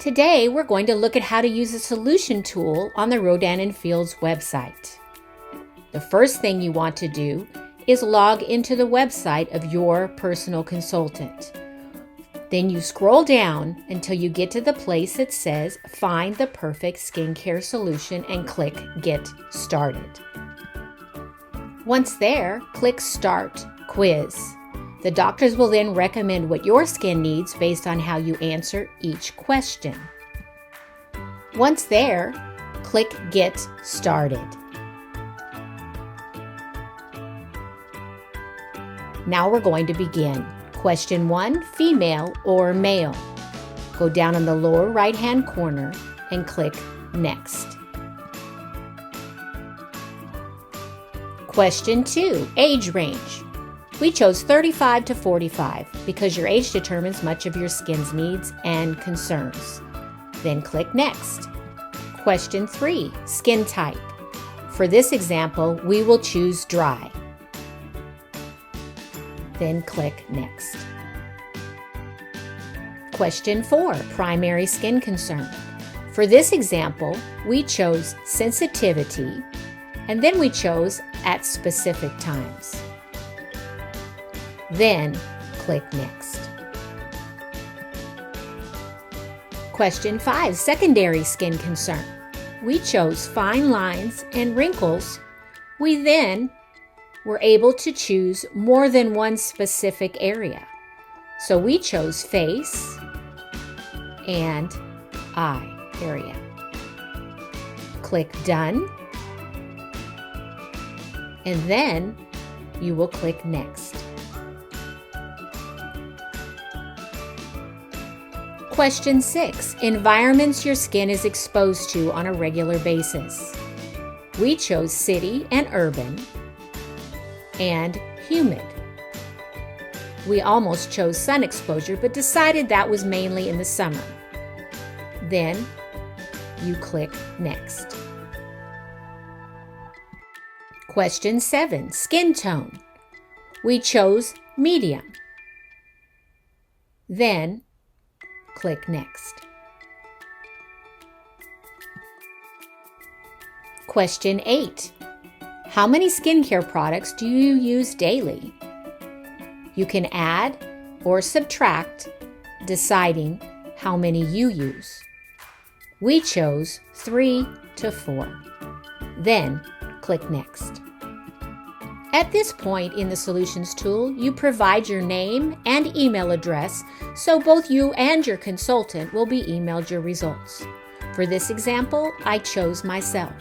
Today, we're going to look at how to use a solution tool on the Rodan & Fields website. The first thing you want to do is log into the website of your personal consultant. Then you scroll down until you get to the place that says Find the Perfect Skincare Solution and click Get Started. Once there, click Start Quiz. The doctors will then recommend what your skin needs based on how you answer each question. Once there, click Get Started. Now we're going to begin. Question 1, female or male? Go down in the lower right-hand corner and click Next. Question 2, age range. We chose 35 to 45 because your age determines much of your skin's needs and concerns. Then click Next. Question 3, skin type. For this example, we will choose dry. Then click Next. Question 4, primary skin concern. For this example, we chose sensitivity, and then we chose at specific times. Then click Next. Question 5, secondary skin concern. We chose fine lines and wrinkles. We then were able to choose more than one specific area. So we chose face and eye area. Click Done, and then you will click Next. Question 6, environments your skin is exposed to on a regular basis. We chose city and urban and humid. We almost chose sun exposure, but decided that was mainly in the summer. Then you click Next. Question 7, skin tone. We chose medium. Then click Next. Question 8. How many skincare products do you use daily? You can add or subtract, deciding how many you use. We chose 3 to 4. Then click Next. At this point in the Solutions tool, you provide your name and email address so both you and your consultant will be emailed your results. For this example, I chose myself.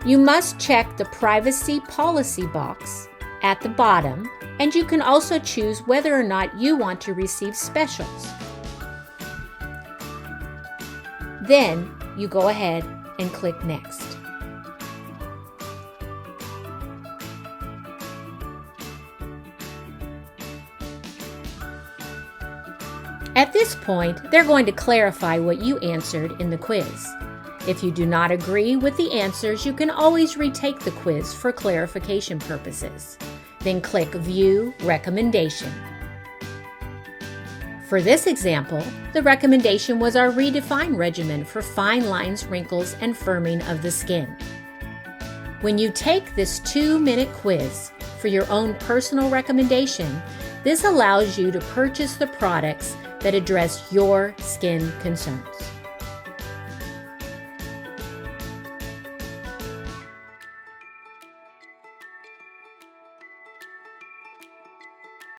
You must check the privacy policy box at the bottom, and you can also choose whether or not you want to receive specials. Then you go ahead and click Next. At this point, they're going to clarify what you answered in the quiz. If you do not agree with the answers, you can always retake the quiz for clarification purposes. Then click View Recommendation. For this example, the recommendation was our Redefine regimen for fine lines, wrinkles, and firming of the skin. When you take this 2-minute quiz for your own personal recommendation, this allows you to purchase the products that address your skin concerns.